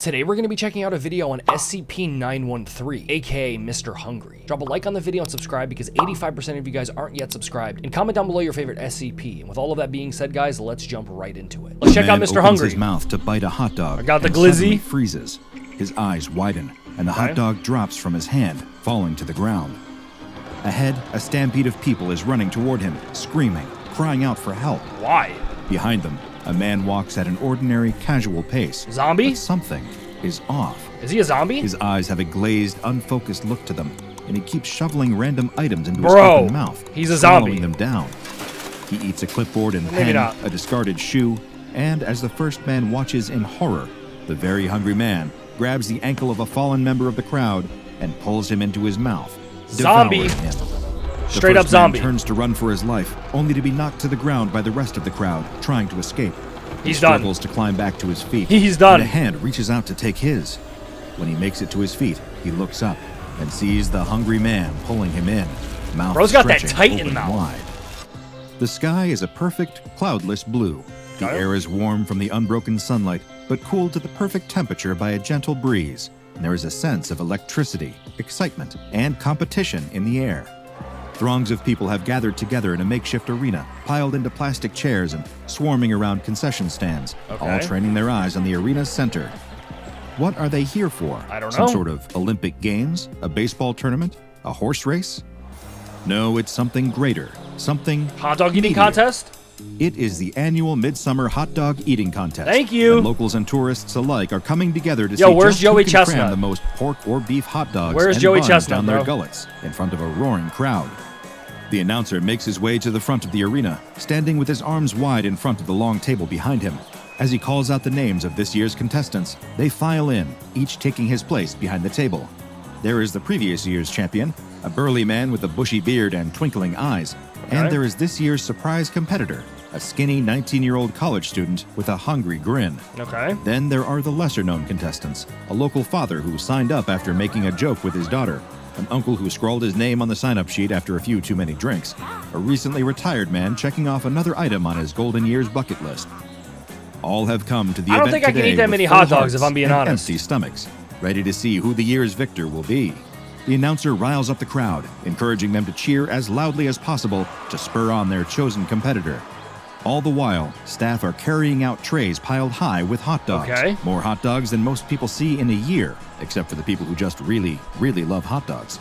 Today we're going to be checking out a video on SCP-913, aka Mr. Hungry. Drop a like on the video and subscribe because 85% of you guys aren't yet subscribed, and comment down below your favorite SCP. And with all of that being said, guys, let's jump right into it. Let's check out Mr. Hungry. His mouth to bite a hot dog. I got the and glizzy. suddenly freezes. His eyes widen, and the hot dog drops from his hand, falling to the ground. Ahead, a stampede of people is running toward him, screaming, crying out for help. Why? Behind them, a man walks at an ordinary, casual pace. Zombie? But something is off. Is he a zombie? His eyes have a glazed, unfocused look to them, and he keeps shoveling random items into his open mouth, he's a zombie. swallowing them down. He eats a clipboard and pen, a discarded shoe, and as the first man watches in horror, the very hungry man grabs the ankle of a fallen member of the crowd and pulls him into his mouth, Zombie. devouring him. Straight up zombie. The first man turns to run for his life, only to be knocked to the ground by the rest of the crowd, trying to escape. He's He done. struggles to climb back to his feet. He's done. And a hand reaches out to take his. When he makes it to his feet, he looks up and sees the hungry man pulling him in, mouth Bro's got that stretching titan open mouth. wide. The sky is a perfect, cloudless blue. The air is warm from the unbroken sunlight, but cooled to the perfect temperature by a gentle breeze. And there is a sense of electricity, excitement, and competition in the air. Throngs of people have gathered together in a makeshift arena, piled into plastic chairs and swarming around concession stands, all training their eyes on the arena's center. What are they here for? I don't know. Some sort of Olympic Games? A baseball tournament? A horse race? No, it's something greater. Something Hot dog eating meatier. contest? It is the annual Midsummer Hot Dog Eating Contest. Thank you. And locals and tourists alike are coming together to see where's just Joey who can Chestnut? cram the most pork or beef hot dogs Where's and Joey buns Chestnut, down bro? their gullets in front of a roaring crowd. The announcer makes his way to the front of the arena, standing with his arms wide in front of the long table behind him. As he calls out the names of this year's contestants, they file in, each taking his place behind the table. There is the previous year's champion, a burly man with a bushy beard and twinkling eyes. And there is this year's surprise competitor, a skinny 19-year-old college student with a hungry grin. Then there are the lesser-known contestants, a local father who signed up after making a joke with his daughter, an uncle who scrawled his name on the sign-up sheet after a few too many drinks, a recently retired man checking off another item on his golden years bucket list. All have come to the event today. I don't think I can eat that many hot dogs, if I'm being honest. Empty stomachs, ready to see who the year's victor will be. The announcer riles up the crowd, encouraging them to cheer as loudly as possible to spur on their chosen competitor. All the while, staff are carrying out trays piled high with hot dogs. More hot dogs than most people see in a year, except for the people who just really, really love hot dogs.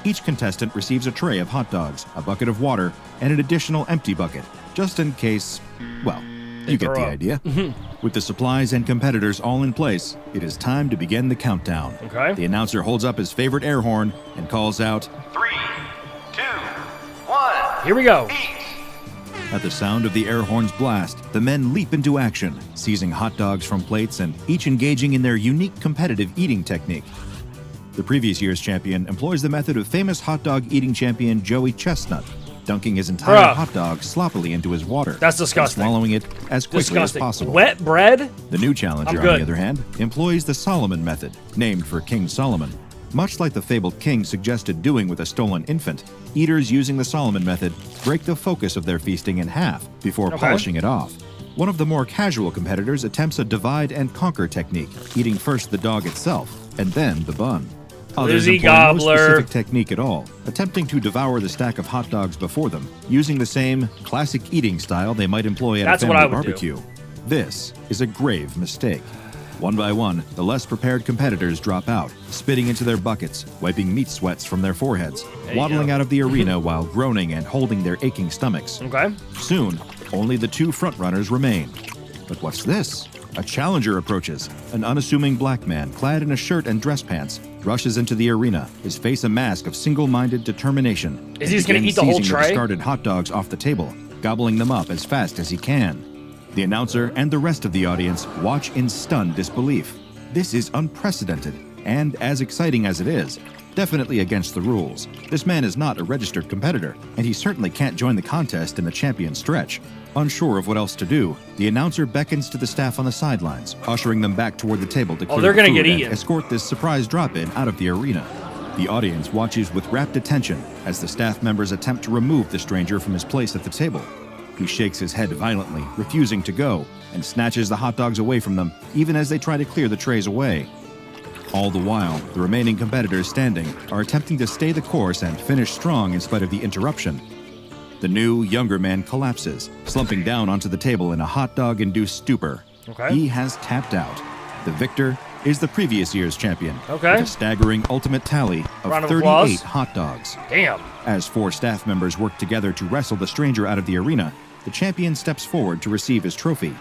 Each contestant receives a tray of hot dogs, a bucket of water, and an additional empty bucket, just in case, well, you get the idea. With the supplies and competitors all in place, it is time to begin the countdown. The announcer holds up his favorite air horn and calls out, 3, 2, 1. Here we go. At the sound of the air horn's blast, the men leap into action, seizing hot dogs from plates and each engaging in their unique competitive eating technique. The previous year's champion employs the method of famous hot dog eating champion Joey Chestnut, dunking his entire hot dog sloppily into his water. That's disgusting. And swallowing it as quickly as possible. Wet bread? The new challenger, on the other hand, employs the Solomon method, named for King Solomon. Much like the fabled king suggested doing with a stolen infant, eaters using the Solomon method break the focus of their feasting in half before polishing it off. One of the more casual competitors attempts a divide and conquer technique, eating first the dog itself and then the bun. Others employ no specific technique at all, attempting to devour the stack of hot dogs before them, using the same classic eating style they might employ at a family barbecue. This is a grave mistake. One by one, the less prepared competitors drop out, spitting into their buckets, wiping meat sweats from their foreheads, waddling out of the arena while groaning and holding their aching stomachs. Soon, only the two frontrunners remain. But what's this? A challenger approaches. An unassuming black man, clad in a shirt and dress pants, rushes into the arena, his face a mask of single-minded determination. Is he just going to eat the whole tray? The discarded hot dogs off the table, gobbling them up as fast as he can. The announcer and the rest of the audience watch in stunned disbelief. This is unprecedented, and as exciting as it is, definitely against the rules. This man is not a registered competitor, and he certainly can't join the contest in the champion stretch. Unsure of what else to do, the announcer beckons to the staff on the sidelines, ushering them back toward the table to clear the food and escort this surprise drop-in out of the arena. The audience watches with rapt attention as the staff members attempt to remove the stranger from his place at the table. He shakes his head violently, refusing to go, and snatches the hot dogs away from them, even as they try to clear the trays away. All the while, the remaining competitors standing are attempting to stay the course and finish strong in spite of the interruption. The new, younger man collapses, slumping down onto the table in a hot dog-induced stupor. Okay. He has tapped out. The victor is the previous year's champion, Okay. with a staggering ultimate tally of Round of 38 applause. hot dogs. Damn. As 4 staff members work together to wrestle the stranger out of the arena, the champion steps forward to receive his trophy.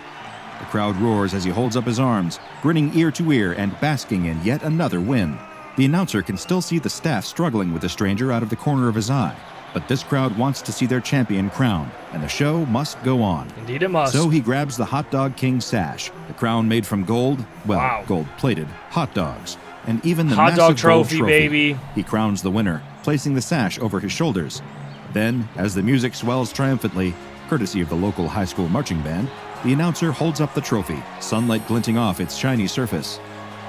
The crowd roars as he holds up his arms, grinning ear to ear and basking in yet another win. The announcer can still see the staff struggling with the stranger out of the corner of his eye, but this crowd wants to see their champion crowned, and the show must go on. Indeed it must. So he grabs the Hot Dog King sash, the crown made from gold, well, Wow. gold-plated, hot dogs, and even the Hot massive dog gold trophy, baby. He crowns the winner, placing the sash over his shoulders. Then, as the music swells triumphantly, courtesy of the local high school marching band, the announcer holds up the trophy, sunlight glinting off its shiny surface.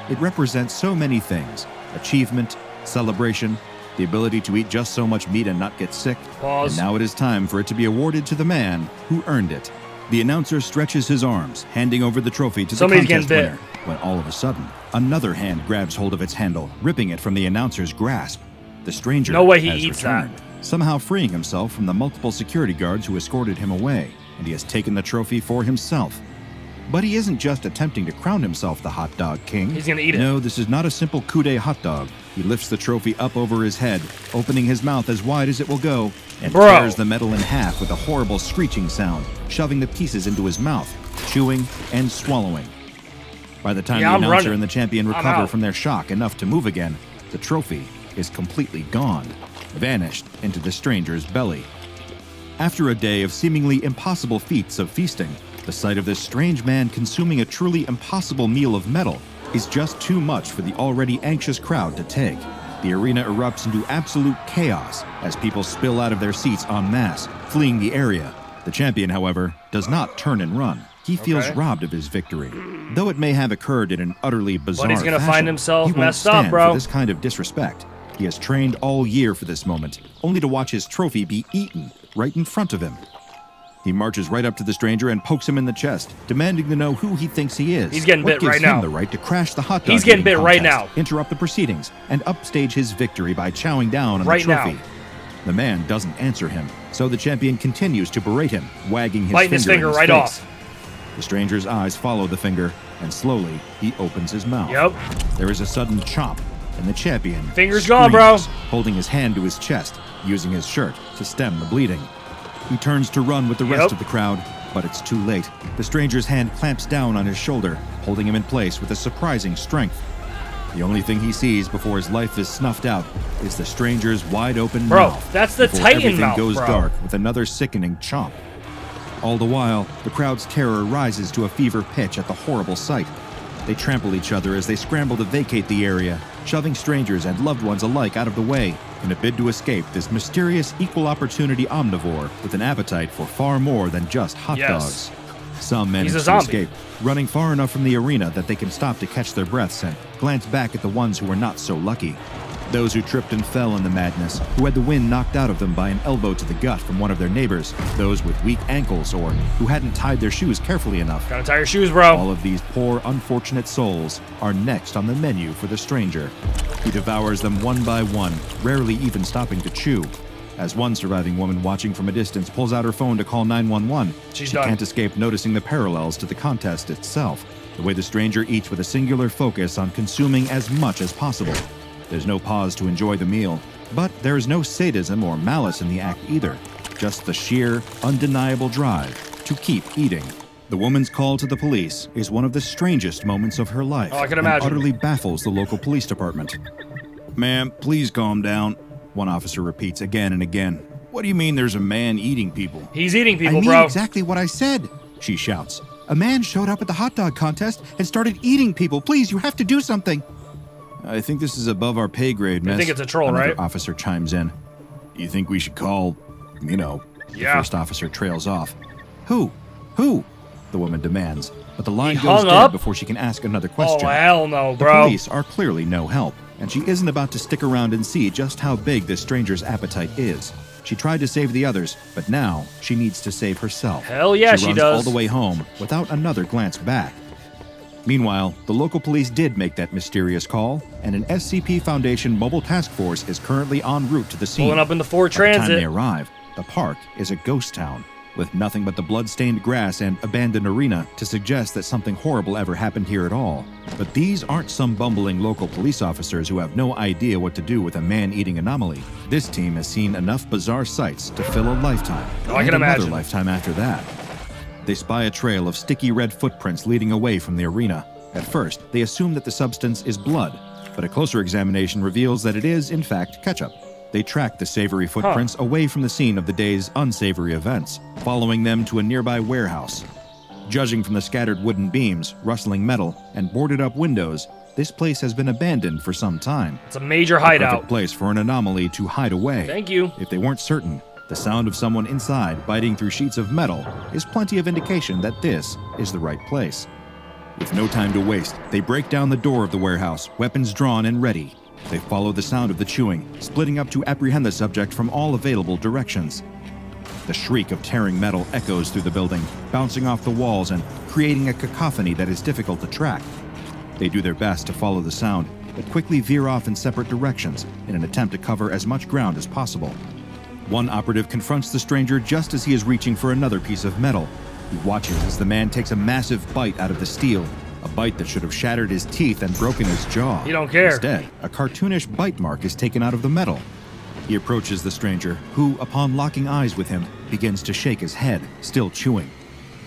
It represents so many things: achievement, celebration, the ability to eat just so much meat and not get sick. Pause. And now it is time for it to be awarded to the man who earned it. The announcer stretches his arms, handing over the trophy to Somebody's the contest getting bit. winner, when all of a sudden, another hand grabs hold of its handle, ripping it from the announcer's grasp. The stranger No way he has eats returned, somehow freeing himself from the multiple security guards who escorted him away, and he has taken the trophy for himself. But he isn't just attempting to crown himself the Hot Dog King. He's gonna eat it. No, this is not a simple coup de hot dog. He lifts the trophy up over his head, opening his mouth as wide as it will go, and Bro. tears the metal in half with a horrible screeching sound, shoving the pieces into his mouth, chewing and swallowing. By the time Yeah, the I'm announcer running. and the champion I'm recover out. from their shock enough to move again, the trophy is completely gone, vanished into the stranger's belly. After a day of seemingly impossible feats of feasting, the sight of this strange man consuming a truly impossible meal of metal is just too much for the already anxious crowd to take. The arena erupts into absolute chaos as people spill out of their seats en masse, fleeing the area. The champion, however, does not turn and run. He feels Okay. robbed of his victory. Though it may have occurred in an utterly bizarre But he's gonna fashion, find himself he won't messed up, stand bro. for this kind of disrespect. He has trained all year for this moment, only to watch his trophy be eaten right in front of him. He marches right up to the stranger and pokes him in the chest, demanding to know who he thinks he is. He's getting What bit gives right him now. the right to crash the hot dog He's getting eating bit right contest, now. interrupt the proceedings, and upstage his victory by chowing down on Right the trophy. now. The man doesn't answer him, so the champion continues to berate him, wagging his Biting finger his finger in his right face. off. The stranger's eyes follow the finger, and slowly he opens his mouth. Yep. There is a sudden chomp, and the champion Finger's gone, bro. screams, holding his hand to his chest, using his shirt to stem the bleeding. He turns to run with the rest Yep. of the crowd, but it's too late. The stranger's hand clamps down on his shoulder, holding him in place with a surprising strength. The only thing he sees before his life is snuffed out is the stranger's wide-open Bro, mouth. that's the before Titan everything mouth, goes bro. dark with another sickening chomp. All the while, the crowd's terror rises to a fever pitch at the horrible sight. They trample each other as they scramble to vacate the area, shoving strangers and loved ones alike out of the way in a bid to escape this mysterious equal-opportunity omnivore with an appetite for far more than just hot Yes. dogs. Some manage He's a to zombie. escape, running far enough from the arena that they can stop to catch their breaths and glance back at the ones who were not so lucky. Those who tripped and fell in the madness, who had the wind knocked out of them by an elbow to the gut from one of their neighbors, those with weak ankles or who hadn't tied their shoes carefully enough. Gotta tie your shoes, bro. All of these poor, unfortunate souls are next on the menu for the stranger. He devours them one by one, rarely even stopping to chew. As one surviving woman watching from a distance pulls out her phone to call 911, She's she done. can't escape noticing the parallels to the contest itself. The way the stranger eats with a singular focus on consuming as much as possible. There's no pause to enjoy the meal, but there is no sadism or malice in the act either. Just the sheer, undeniable drive to keep eating. The woman's call to the police is one of the strangest moments of her life. Oh, I can and imagine. utterly baffles the local police department. Ma'am, please calm down, one officer repeats again and again. What do you mean there's a man eating people? He's eating I people, mean bro. exactly what I said, she shouts. A man showed up at the hot dog contest and started eating people. Please, you have to do something. I think this is above our pay grade, miss. think it's a troll, Another right? officer chimes in. You think we should call, The Yeah. first officer trails off. Who? Who? The woman demands. But the line He goes hung dead up? before she can ask another Oh, question. hell no, The bro. police are clearly no help, and she isn't about to stick around and see just how big this stranger's appetite is. She tried to save the others, but now she needs to save herself. Hell yeah, she runs does. all the way home without another glance back. Meanwhile, the local police did make that mysterious call, and an SCP Foundation mobile task force is currently en route to the scene. Pulling up in the Ford By the time Transit. they arrive, the park is a ghost town, with nothing but the blood-stained grass and abandoned arena to suggest that something horrible ever happened here at all. But these aren't some bumbling local police officers who have no idea what to do with a man-eating anomaly. This team has seen enough bizarre sights to fill a lifetime. Oh, I can and imagine. another lifetime after that. They spy a trail of sticky red footprints leading away from the arena. At first, they assume that the substance is blood, but a closer examination reveals that it is, in fact, ketchup. They track the savory footprints away from the scene of the day's unsavory events, following them to a nearby warehouse. Judging from the scattered wooden beams, rustling metal, and boarded-up windows, this place has been abandoned for some time. It's a major A perfect hideout. place for an anomaly to hide away. Thank you. If they weren't certain, the sound of someone inside biting through sheets of metal is plenty of indication that this is the right place. With no time to waste, they break down the door of the warehouse, weapons drawn and ready. They follow the sound of the chewing, splitting up to apprehend the subject from all available directions. The shriek of tearing metal echoes through the building, bouncing off the walls and creating a cacophony that is difficult to track. They do their best to follow the sound, but quickly veer off in separate directions in an attempt to cover as much ground as possible. One operative confronts the stranger just as he is reaching for another piece of metal. He watches as the man takes a massive bite out of the steel, a bite that should have shattered his teeth and broken his jaw. You don't care. Instead, a cartoonish bite mark is taken out of the metal. He approaches the stranger, who, upon locking eyes with him, begins to shake his head, still chewing.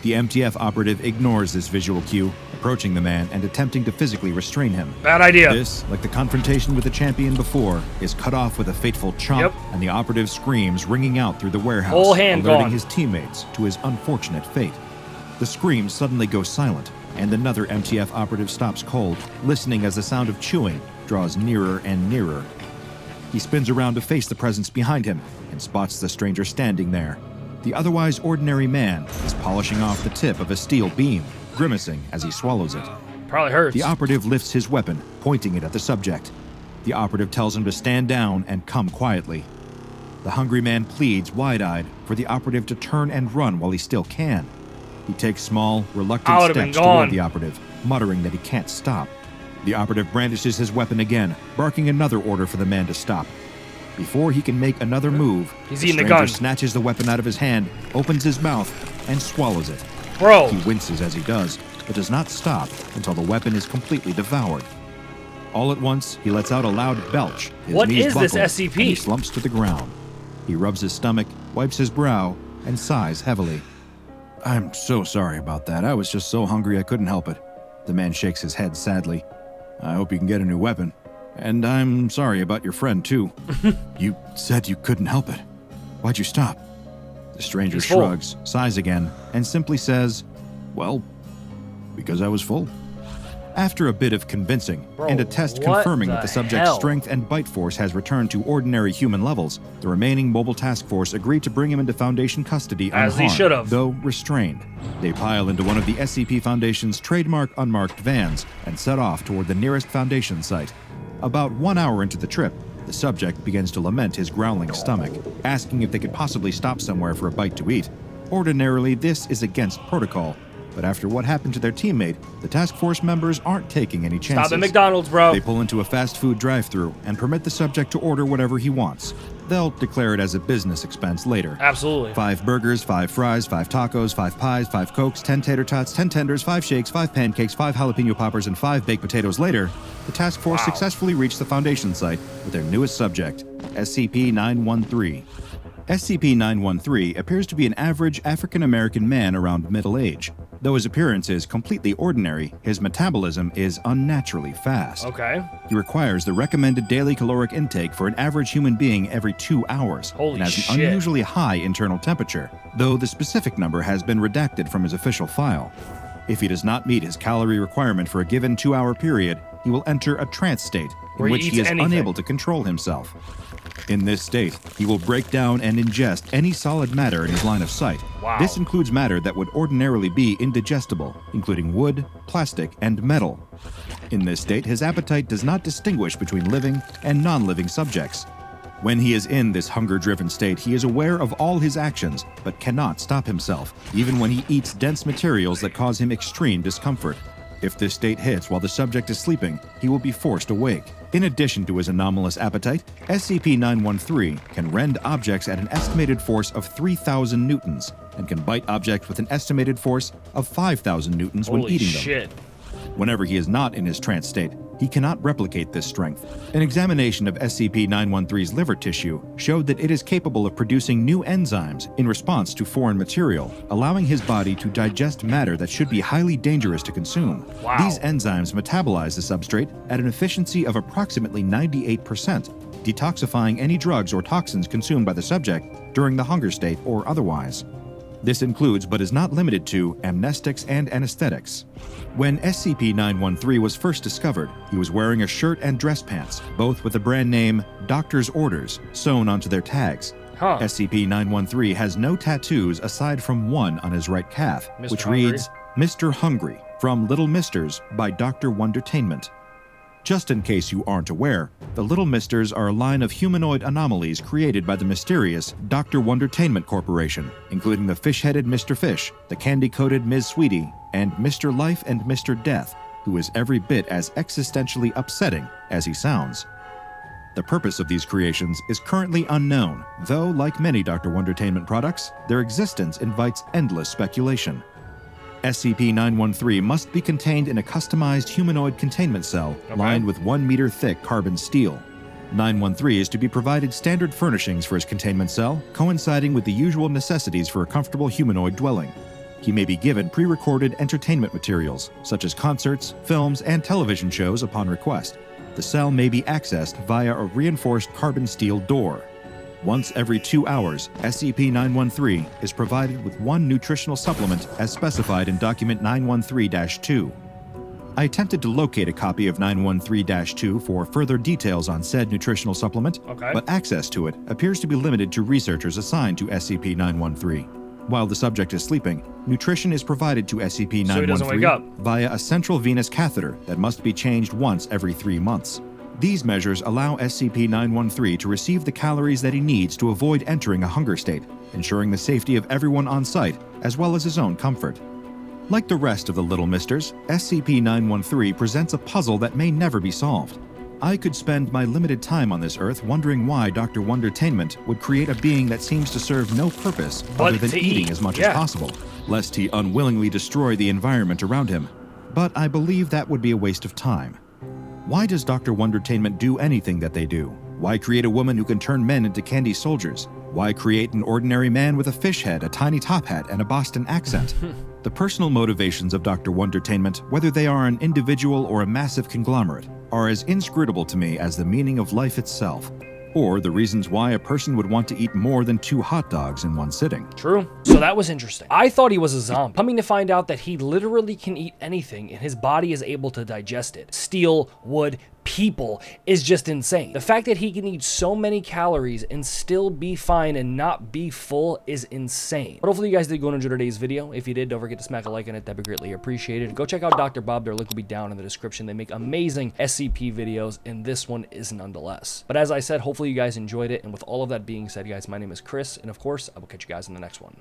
The MTF operative ignores this visual cue, approaching the man and attempting to physically restrain him. Bad idea. This, like the confrontation with the champion before, is cut off with a fateful chomp, Yep. and the operative screams ringing out through the warehouse, Whole hand alerting gone. his teammates to his unfortunate fate. The screams suddenly go silent, and another MTF operative stops cold, listening as the sound of chewing draws nearer and nearer. He spins around to face the presence behind him and spots the stranger standing there. The otherwise ordinary man is polishing off the tip of a steel beam, grimacing as he swallows it. Probably hurts. The operative lifts his weapon, pointing it at the subject. The operative tells him to stand down and come quietly. The hungry man pleads, wide-eyed, for the operative to turn and run while he still can. He takes small, reluctant would've been steps toward gone. the operative, muttering that he can't stop. The operative brandishes his weapon again, barking another order for the man to stop. Before he can make another move, He's the eating the stranger gun. snatches the weapon out of his hand, opens his mouth, and swallows it. Bro. He winces as he does, but does not stop until the weapon is completely devoured. All at once, he lets out a loud belch. His What knees is this buckle, SCP? and he slumps to the ground. He rubs his stomach, wipes his brow, and sighs heavily. "I'm so sorry about that. I was just so hungry I couldn't help it." The man shakes his head sadly. "I hope you can get a new weapon. And I'm sorry about your friend, too." "You said you couldn't help it. Why'd you stop?" The stranger He's full. shrugs, sighs again, and simply says, "Well, because I was full." After a bit of convincing, Bro, and a test what confirming that the the subject's hell? strength and bite force has returned to ordinary human levels, the remaining mobile task force agreed to bring him into Foundation custody As unharmed, he should have. though restrained. They pile into one of the SCP Foundation's trademark unmarked vans and set off toward the nearest Foundation site. About 1 hour into the trip, the subject begins to lament his growling stomach, asking if they could possibly stop somewhere for a bite to eat. Ordinarily, this is against protocol, but after what happened to their teammate, the task force members aren't taking any chances. Stop at McDonald's, bro. They pull into a fast food drive-thru and permit the subject to order whatever he wants. They'll declare it as a business expense later. Absolutely. 5 burgers, 5 fries, 5 tacos, 5 pies, 5 cokes, 10 tater tots, 10 tenders, 5 shakes, 5 pancakes, 5 jalapeno poppers, and 5 baked potatoes later, the task force successfully reached the Foundation site with their newest subject, SCP-913. SCP-913 appears to be an average African-American man around middle age. Though his appearance is completely ordinary, his metabolism is unnaturally fast. Okay. He requires the recommended daily caloric intake for an average human being every 2 hours, Holy and has shit. an unusually high internal temperature, though the specific number has been redacted from his official file. If he does not meet his calorie requirement for a given 2-hour period, he will enter a trance state Where in he which he eats is anything. unable to control himself. In this state, he will break down and ingest any solid matter in his line of sight. Wow. This includes matter that would ordinarily be indigestible, including wood, plastic, and metal. In this state, his appetite does not distinguish between living and non-living subjects. When he is in this hunger-driven state, he is aware of all his actions, but cannot stop himself, even when he eats dense materials that cause him extreme discomfort. If this state hits while the subject is sleeping, he will be forced awake. In addition to his anomalous appetite, SCP-913 can rend objects at an estimated force of 3,000 newtons and can bite objects with an estimated force of 5,000 newtons when eating them. Shit. Whenever he is not in his trance state, he cannot replicate this strength. An examination of SCP-913's liver tissue showed that it is capable of producing new enzymes in response to foreign material, allowing his body to digest matter that should be highly dangerous to consume. Wow. These enzymes metabolize the substrate at an efficiency of approximately 98%, detoxifying any drugs or toxins consumed by the subject during the hunger state or otherwise. This includes, but is not limited to, amnestics and anesthetics. When SCP-913 was first discovered, he was wearing a shirt and dress pants, both with the brand name Doctor's Orders sewn onto their tags. SCP-913 has no tattoos aside from one on his right calf, which reads, Mr. Hungry, from Little Misters by Dr. Wondertainment. Just in case you aren't aware, the Little Misters are a line of humanoid anomalies created by the mysterious Dr. Wondertainment Corporation, including the fish-headed Mr. Fish, the candy-coated Ms. Sweetie, and Mr. Life and Mr. Death, who is every bit as existentially upsetting as he sounds. The purpose of these creations is currently unknown, though, like many Dr. Wondertainment products, their existence invites endless speculation. SCP-913 must be contained in a customized humanoid containment cell lined with 1 meter thick carbon steel. 913 is to be provided standard furnishings for his containment cell, coinciding with the usual necessities for a comfortable humanoid dwelling. He may be given pre-recorded entertainment materials, such as concerts, films, and television shows upon request. The cell may be accessed via a reinforced carbon steel door. Once every 2 hours, SCP-913 is provided with one nutritional supplement as specified in Document 913-2. I attempted to locate a copy of 913-2 for further details on said nutritional supplement, but access to it appears to be limited to researchers assigned to SCP-913. While the subject is sleeping, nutrition is provided to SCP-913 via a central venous catheter that must be changed once every 3 months. These measures allow SCP-913 to receive the calories that he needs to avoid entering a hunger state, ensuring the safety of everyone on site, as well as his own comfort. Like the rest of the Little Misters, SCP-913 presents a puzzle that may never be solved. I could spend my limited time on this Earth wondering why Dr. Wondertainment would create a being that seems to serve no purpose other than eating as much as possible, lest he unwillingly destroy the environment around him. But I believe that would be a waste of time. Why does Dr. Wondertainment do anything that they do? Why create a woman who can turn men into candy soldiers? Why create an ordinary man with a fish head, a tiny top hat, and a Boston accent? The personal motivations of Dr. Wondertainment, whether they are an individual or a massive conglomerate, are as inscrutable to me as the meaning of life itself, or the reasons why a person would want to eat more than 2 hot dogs in one sitting. True. So that was interesting. I thought he was a zombie. Coming to find out that he literally can eat anything and his body is able to digest it. Steel, wood, people is just insane. The fact that he can eat so many calories and still be fine and not be full is insane. But hopefully you guys did go and enjoy today's video. If you did, don't forget to smack a like on it. That'd be greatly appreciated. Go check out Dr. Bob. Their link will be down in the description. They make amazing SCP videos, and this one is nonetheless. But as I said, hopefully you guys enjoyed it. And with all of that being said, guys, my name is Chris, and of course, I will catch you guys in the next one.